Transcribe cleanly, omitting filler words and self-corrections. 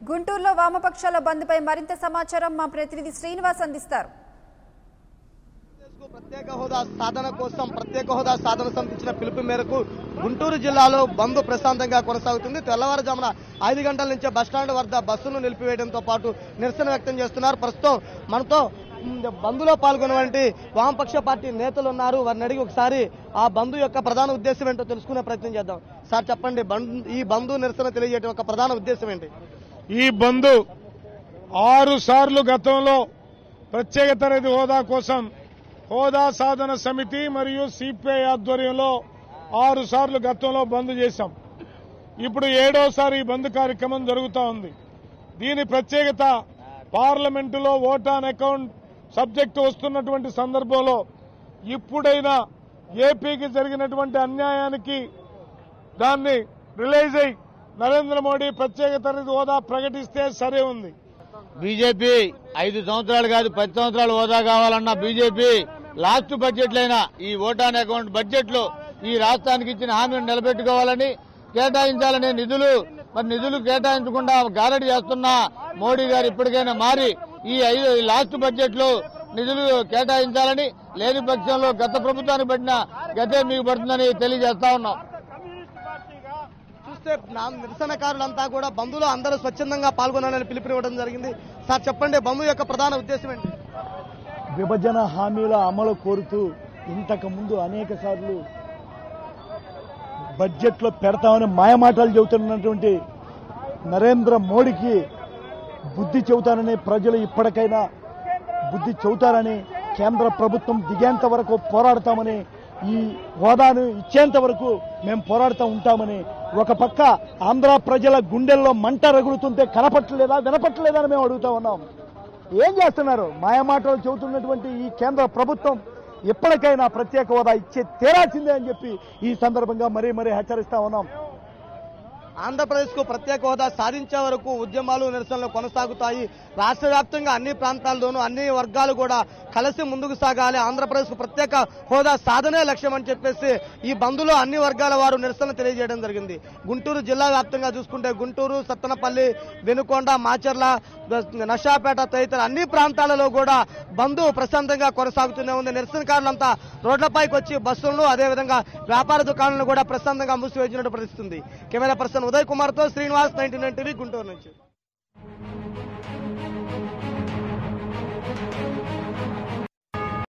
గుంటూరులో వామపక్షాల బంద్పై మరింత సమాచారం మా ప్రతినిధి శ్రీనివాస్ అందిస్తారు. ప్రత్యేక హోదా సాధన సమితి ఇచ్చిన పిలుపు మేరకు గుంటూరు జిల్లాలో బంద్ ప్రశాంతంగా కొనసాగుతుంది. తెల్లవారుజామున 5 గంటల నుంచే బస్టాండ్ వద్ద బస్సును నిలిపివేయడంతో పాటు నిరసన వ్యక్తం చేస్తున్నారు. ప్రస్తుతం మనతో బంద్లో పాల్గొన్నటువంటి వామపక్ష పార్టీ నేతలు ఉన్నారు. వారిని అడిగి ఒకసారి ఆ బంద్ యొక్క ప్రధాన ఉద్దేశం ఏంటో తెలుసుకునే ప్రయత్నం చేద్దాం. సార్ చెప్పండి, ఈ బంద్ నిరసన తెలియజేయడం యొక్క ప్రధాన ఉద్దేశం ఏంటి? ఈ బంద్ 6 సార్లు గతంలో ప్రత్యేక తరగతి హోదా కోసం హోదా సాధన సమితి మరియు సిపిఐ ఆధ్వర్యంలో 6 సార్లు గతంలో బంద్ చేశాం. ఇప్పుడు 7వసారి ఈ బంద్ కార్యక్రమం జరుగుతూ ఉంది. దీని ప్రత్యేకత పార్లమెంటులో ఓట్ ఆన్ అకౌంట్ సబ్జెక్టు వస్తున్నటువంటి సందర్భంలో ఇప్పుడైనా ఏపీకి జరిగినటువంటి అన్యాయానికి దాన్ని రిలైజ్ అయి నరేంద్ర మోడీ ప్రత్యేక తరగతి హోదా ప్రకటిస్తే సరే ఉంది. బీజేపీ 5 సంవత్సరాలు కాదు 10 సంవత్సరాలు హోదా కావాలన్న బీజేపీ లాస్ట్ బడ్జెట్లైనా ఈ ఓట్ ఆన్ అకౌంట్ బడ్జెట్ లో ఈ రాష్ట్రానికి ఇచ్చిన హామీని నిలబెట్టుకోవాలని కేటాయించాలనే నిధులు కేటాయించకుండా గారడి చేస్తున్న మోడీ గారు ఇప్పటికైనా మారి ఈ లాస్ట్ బడ్జెట్ లో నిధులు కేటాయించాలని, లేని పక్షంలో గత ప్రభుత్వానికి పడిన గతే మీకు పడుతుందని తెలియజేస్తా ఉన్నాం. చూస్తే నిరసనకారులంతా కూడా బంద్లో అందరూ స్వచ్ఛందంగా పాల్గొనాలని పిలుపునివ్వడం జరిగింది. సార్ చెప్పండి, బంద్ యొక్క ప్రధాన ఉద్దేశం ఏంటి? విభజన హామీల అమలు కోరుతూ ఇంతకు ముందు అనేక సార్లు బడ్జెట్లో పెడతామని మాయమాటలు చెబుతున్నటువంటి నరేంద్ర మోడీకి బుద్ధి చెబుతానని ప్రజలు ఇప్పటికైనా బుద్ధి చెబుతారని, కేంద్ర ప్రభుత్వం దిగేంత వరకు పోరాడతామని, ఈ హోదాను ఇచ్చేంత వరకు మేము పోరాడుతూ ఉంటామని, ఒక పక్క ఆంధ్ర ప్రజల గుండెల్లో మంట రగులుతుంటే కనపట్టలేదా వినపట్టలేదా అని మేము అడుగుతా ఉన్నాం. ఏం చేస్తున్నారు? మాయమాటలు చెబుతున్నటువంటి ఈ కేంద్ర ప్రభుత్వం ఎప్పటికైనా ప్రత్యేక హోదా ఇచ్చే తీరాల్సిందే అని చెప్పి ఈ సందర్భంగా మరీ హెచ్చరిస్తా ఉన్నాం. ఆంధ్రప్రదేశ్ కు ప్రత్యేక హోదా సాధించే వరకు ఉద్యమాలు నిరసనలు కొనసాగుతాయి. రాష్ట్ర వ్యాప్తంగా అన్ని ప్రాంతాల్లోనూ అన్ని వర్గాలు కూడా కలిసి ముందుకు సాగాలి. ఆంధ్రప్రదేశ్ కు ప్రత్యేక హోదా సాధనే లక్ష్యం అని చెప్పేసి ఈ బంద్లో అన్ని వర్గాల వారు నిరసన తెలియజేయడం జరిగింది. గుంటూరు జిల్లా వ్యాప్తంగా చూసుకుంటే గుంటూరు, సత్తెనపల్లి, వెనుకొండ, మాచర్ల, నషాపేట తదితర అన్ని ప్రాంతాలలో కూడా బంద్ ప్రశాంతంగా కొనసాగుతూనే ఉంది. నిరసనకారులంతా రోడ్లపైకి వచ్చి బస్సులను అదేవిధంగా వ్యాపార దుకాణాలను కూడా ప్రశాంతంగా మూసివేసినట్టు పరిస్థితుంది. కెమెరా పర్సన్ ఉదయ్ కుమార్ తో శ్రీనివాస్, 99 టీవీ, గుంటూరు నుంచి.